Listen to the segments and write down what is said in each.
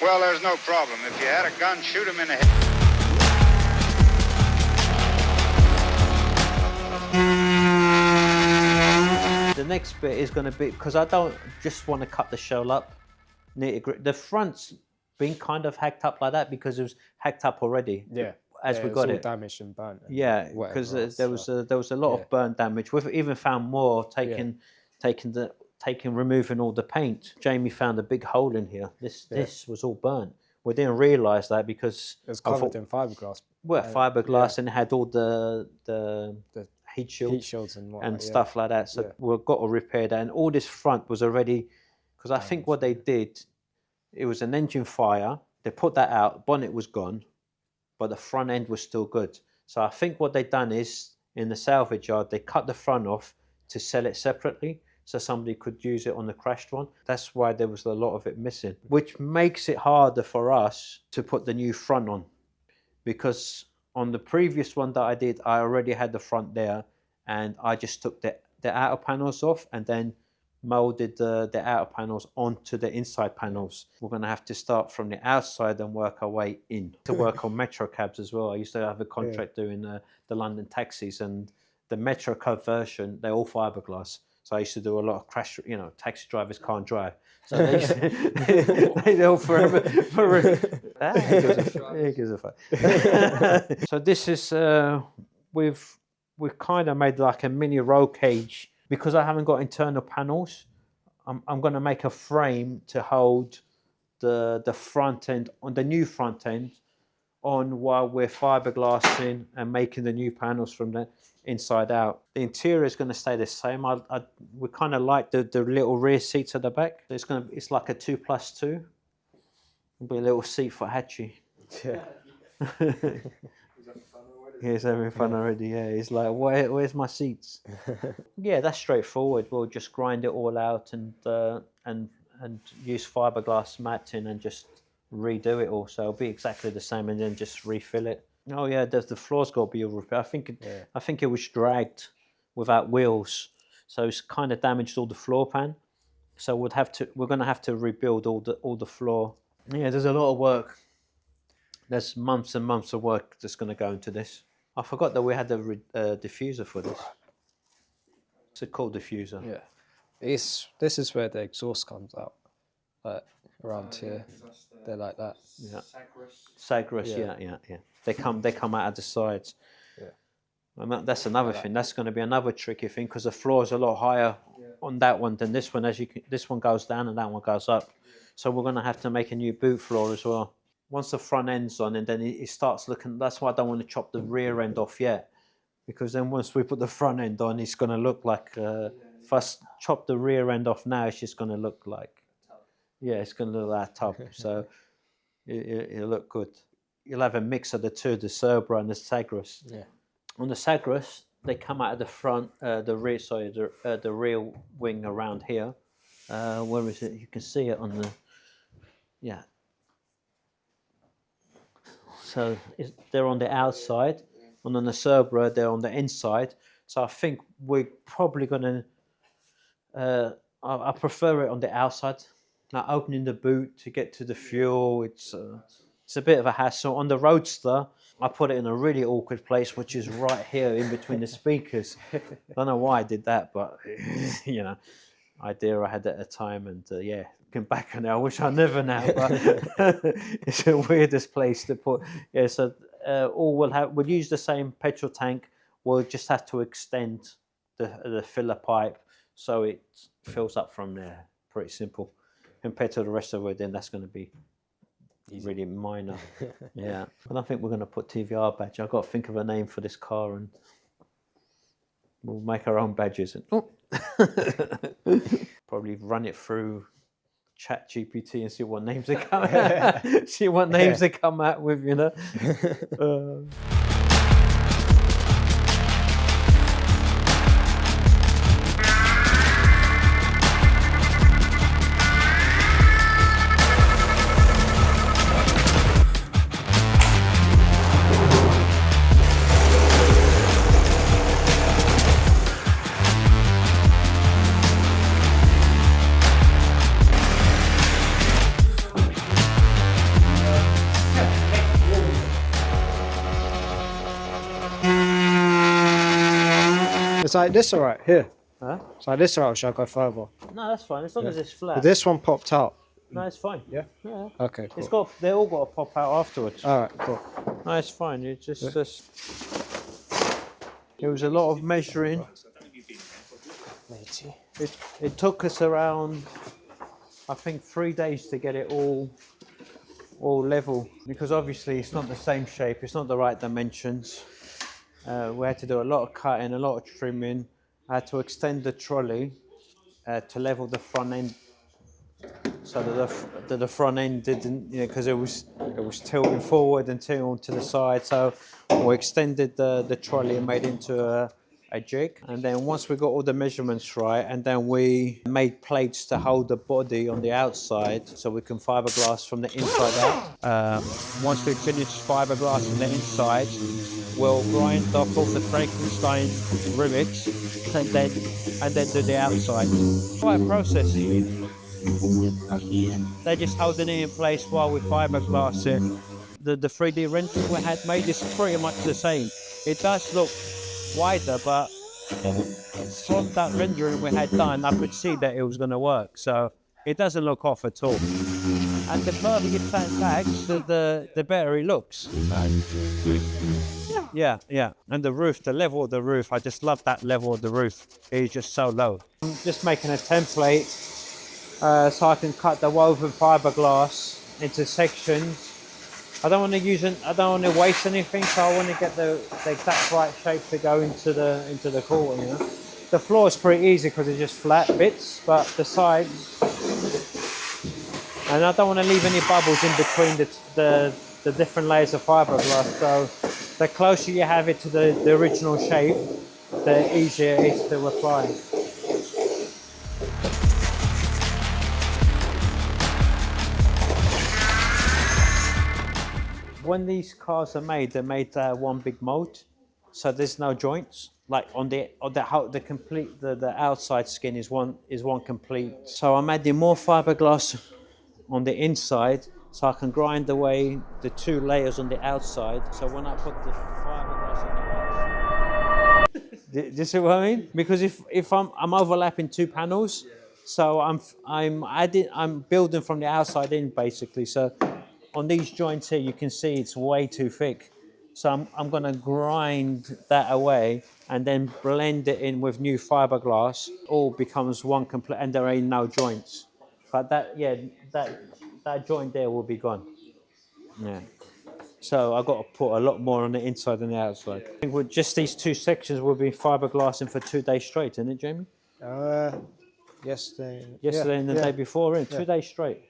Well, there's no problem. If you had a gun, shoot him in the head. The next bit is going to be, because I don't just want to cut the shell up, the front's been kind of hacked up like that because it was hacked up already. Yeah. As we got it damaged and burnt. And yeah, because there was a lot of burn damage. We've even found more removing all the paint. Jamie found a big hole in here. This was all burnt. We didn't realise that because it was covered in fiberglass. Well, fiberglass, and it had all the heat shields and stuff like that. So we've got to repair that. And all this front was already, because I think what they did, it was an engine fire. They put that out. Bonnet was gone, but the front end was still good. So I think what they've done is, in the salvage yard, they cut the front off to sell it separately, so somebody could use it on the crashed one. That's why there was a lot of it missing, which makes it harder for us to put the new front on, because on the previous one that I did, I already had the front there, and I just took the outer panels off and then molded the outer panels onto the inside panels. We're going to have to start from the outside and work our way in to work on metro cabs as well. I used to have a contract doing the London taxis, and the metro cab version, they're all fiberglass. So I used to do a lot of crash, taxi drivers can't drive. So they all forever. He gives a fuck. So this is, we've kind of made like a mini roll cage. Because I haven't got internal panels, I'm going to make a frame to hold the front end, on the new front end, on while we're fiberglassing and making the new panels from the inside out. The interior is going to stay the same. We kind of like the little rear seats at the back. It's like a 2+2. It'll be a little seat for Hatchie. Yeah. He's having fun already, yeah. He's like, where's my seats? Yeah, that's straightforward. We'll just grind it all out and use fiberglass matting and just redo it all. So it'll be exactly the same, and then just refill it. Oh yeah, the floor's got to be repaired. I think it was dragged without wheels, so it's kind of damaged all the floor pan. So we're going to have to rebuild all the floor. Yeah, there's a lot of work. There's months and months of work that's going to go into this. I forgot that we had a diffuser for this. It's a cool diffuser. Yeah. This is where the exhaust comes out, like around here. They're like that. Yeah. Sagres, yeah. They come out of the sides. Yeah. And that's another thing. That's going to be another tricky thing, because the floor is a lot higher on that one than this one. This one goes down and that one goes up. So we're going to have to make a new boot floor as well. Once the front end's on, and then it starts looking, that's why I don't want to chop the rear end off yet, because then once we put the front end on, it's going to look like, if I chop the rear end off now, it's just going to look like, it's going to look like a tub. So it'll look good. You'll have a mix of the two, the Cerbera and the Sagres. Yeah. On the Sagres, they come out of the front, the rear wing around here. Where is it? You can see it on the, So they're on the outside, and on the Cerbera they're on the inside. So I think we're probably going to, I prefer it on the outside. Now opening the boot to get to the fuel, it's a bit of a hassle. On the Roadster, I put it in a really awkward place, which is right here in between the speakers. I don't know why I did that, but idea I had at the time, and looking back on it, I wish I never now, but it's the weirdest place to put. Yeah, so we'll use the same petrol tank. We'll just have to extend the filler pipe so it fills up from there. Pretty simple. Compared to the rest of it, then that's going to be really minor. Yeah, but I think we're going to put TVR badge. I've got to think of a name for this car, and we'll make our own badges. And probably run it through Chat GPT and see what names they come out. See what names they come out with, It's like this, alright here. Huh? It's like this, alright. Or should I go further? No, that's fine. As long as it's flat. But this one popped out. No, it's fine. Yeah. Yeah. Okay. Cool. It's got. They all got to pop out afterwards. All right. Cool. No, it's fine. It just. It was a lot of measuring. It took us around, I think, 3 days to get it all level, because obviously it's not the same shape. It's not the right dimensions. We had to do a lot of cutting, a lot of trimming. I had to extend the trolley to level the front end, so that the front end didn't, because it was tilting forward and tilting to the side. So we extended the trolley and made it into a jig. And then once we got all the measurements right, and then we made plates to hold the body on the outside, so we can fiberglass from the inside out. Once we finish fiberglass on the inside, we'll grind off all the Frankenstein rivets and then do the outside. Quite a process. They're just holding it in place while we fiberglass it. The 3D rendering we had made is pretty much the same. It does look wider, but from that rendering we had done, I could see that it was going to work. So it doesn't look off at all. And the further you stand back, the better it looks. Yeah. And the roof, the level of the roof, I just love that level of the roof. It's just so low. I'm just making a template so I can cut the woven fiberglass into sections. I don't want to waste anything, so I want to get the exact right shape to go into the quarter. The floor is pretty easy because it's just flat bits, but the sides, and I don't want to leave any bubbles in between the different layers of fiberglass. So the closer you have it to the original shape, the easier it is to apply. When these cars are made, they're made one big mold, so there's no joints. Like on the outside skin is one complete. So I'm adding more fiberglass on the inside, so I can grind away the 2 layers on the outside. So when I put the fiberglass on the outside, do you see what I mean? Because if I'm overlapping 2 panels, so I'm building from the outside in basically. So on these joints here, you can see it's way too thick. So I'm going to grind that away and then blend it in with new fiberglass. All becomes one complete, and there ain't no joints. But that joint there will be gone. Yeah. So I've got to put a lot more on the inside than the outside. I think with just these 2 sections, we'll be fiberglassing for 2 days straight, isn't it, Jamie? Yesterday and the day before, 2 days straight.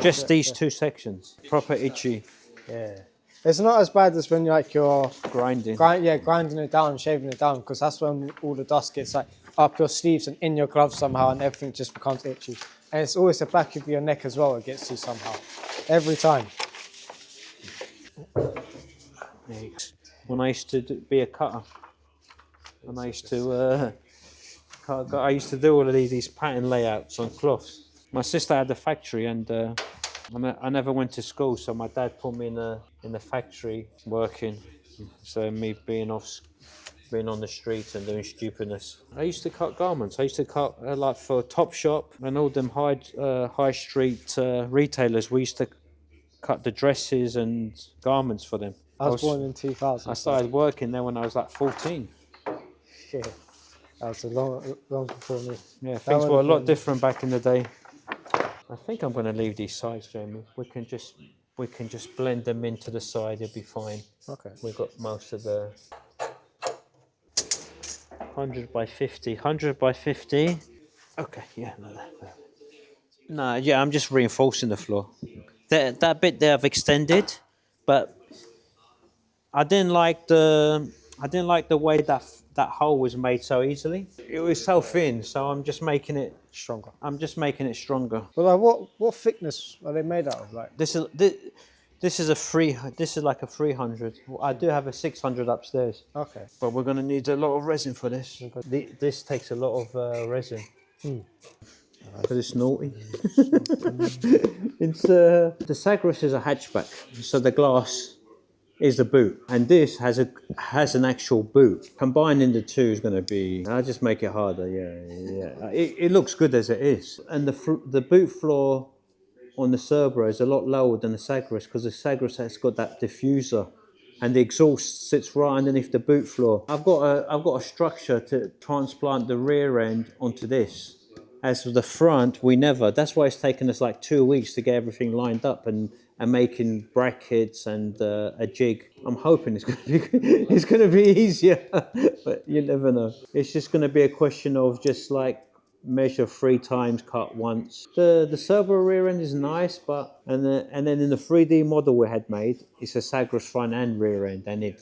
Just these 2 sections. Proper itchy. Yeah. It's not as bad as when you're grinding. Grinding it down, shaving it down, because that's when all the dust gets like up your sleeves and in your gloves somehow, and everything just becomes itchy. And it's always the back of your neck as well. It gets you somehow, every time. When I used to be a cutter, and I used to do all of these pattern layouts on cloths. My sister had a factory, and I never went to school, so my dad put me in the factory working. So me being on the streets and doing stupidness. I used to cut garments. I used to cut like for Topshop and all them high street retailers. We used to cut the dresses and garments for them. I was born in 2000. I started working there when I was like 14. Shit. That was a long before me. Yeah, things were a lot different back in the day. I think I'm going to leave these sides, Jamie. We can just blend them into the side. It'll be fine. Okay. We've got most of the 100 by 50. 100 by 50. Okay, yeah. No, yeah, I'm just reinforcing the floor. That bit there I've extended, but I didn't like the way that hole was made so easily. It was so thin, so I'm just making it stronger. Well, what thickness are they made out of? Like this is like a 300. I do have a 600 upstairs. Okay. But we're gonna need a lot of resin for this. Okay. This takes a lot of resin. Because it's naughty. It's the Sagres is a hatchback, so the glass is the boot, and this has an actual boot. Combining the two is going to be. I'll just make it harder. Yeah. It looks good as it is, and the boot floor on the Cerberus is a lot lower than the Sagres because the Sagres has got that diffuser, and the exhaust sits right underneath the boot floor. I've got a structure to transplant the rear end onto this. As for the front, we never. That's why it's taken us like 2 weeks to get everything lined up and making brackets and a jig. I'm hoping it's going to be easier, but you never know. It's just going to be a question of just like measure 3 times, cut once. The Cerberus rear end is nice, but and then in the 3D model we had made, it's a Sagres front and rear end, and it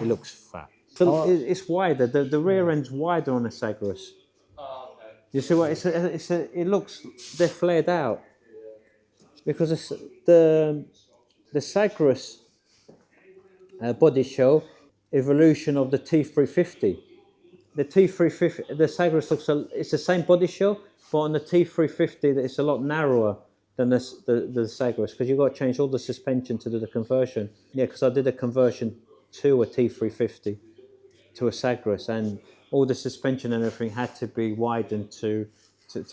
looks fat. So it's wider. The rear end's wider on a Sagres. You see what it looks? They're flared out because the Sagres body shell evolution of the T350. The T350, the Sagres looks it's the same body shell, but on the T350 it's a lot narrower than the Sagres because you've got to change all the suspension to do the conversion. Yeah, because I did a conversion to a T350 to a Sagres, and all the suspension and everything had to be widened to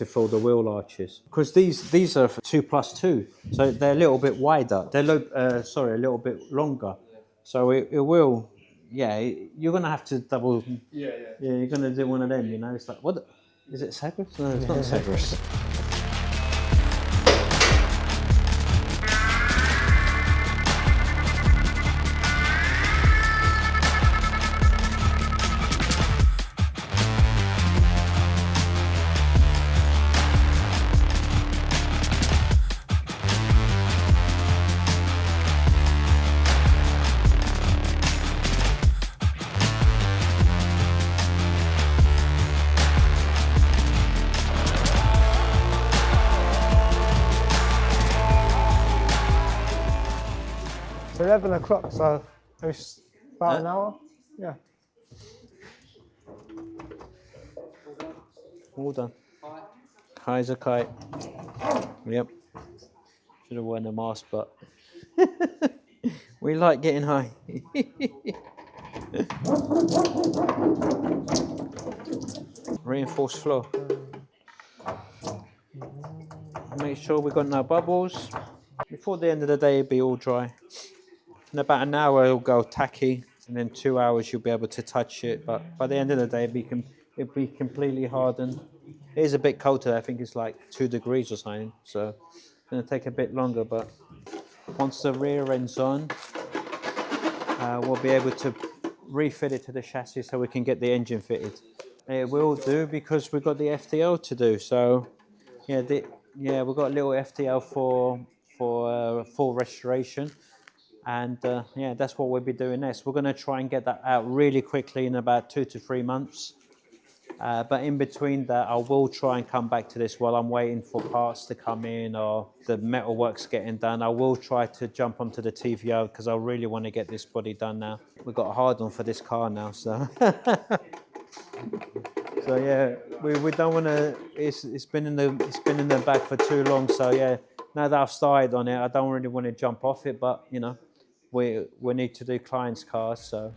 fill the wheel arches. Because these are 2+2, so they're a little bit wider. They're a little bit longer. So it will, you're gonna have to double. Yeah, you're gonna do one of them. You know, it's like, what? Is it Sagres? No, it's not Sagres. It's 11 o'clock, so it's about an hour. Yeah. All done. High's a kite. Yep. Should have worn a mask, but we like getting high. Reinforced floor. Make sure we've got no bubbles. Before the end of the day, it'll be all dry. In about an hour, it'll go tacky, and then 2 hours, you'll be able to touch it. But by the end of the day, it'll be completely hardened. It is a bit cold today. I think it's like 2 degrees or something. So it's going to take a bit longer. But once the rear end's on, we'll be able to refit it to the chassis so we can get the engine fitted. It will do because we've got the FTL to do. So we've got a little FTL for full restoration. And that's what we'll be doing next. We're going to try and get that out really quickly in about 2 to 3 months. But in between that, I will try and come back to this while I'm waiting for parts to come in or the metal work's getting done. I will try to jump onto the TVR because I really want to get this body done now. We've got a hard on for this car now, so. So yeah, we don't want to. It's been in the back for too long. So yeah, now that I've started on it, I don't really want to jump off it. But you know, we need to do clients' cars. So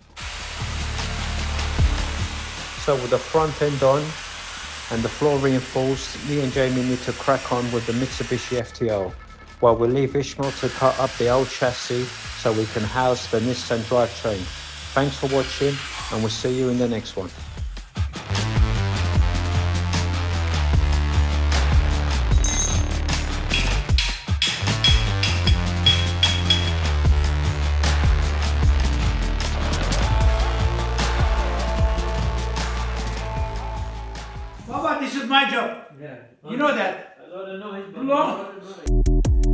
with the front end on and the floor reinforced, me and Jamie need to crack on with the Mitsubishi FTL, while we leave Ishmael to cut up the old chassis so we can house the Nissan drivetrain. Thanks for watching, and we'll see you in the next one. Baba, this is my job. Yeah. You know that. I don't know.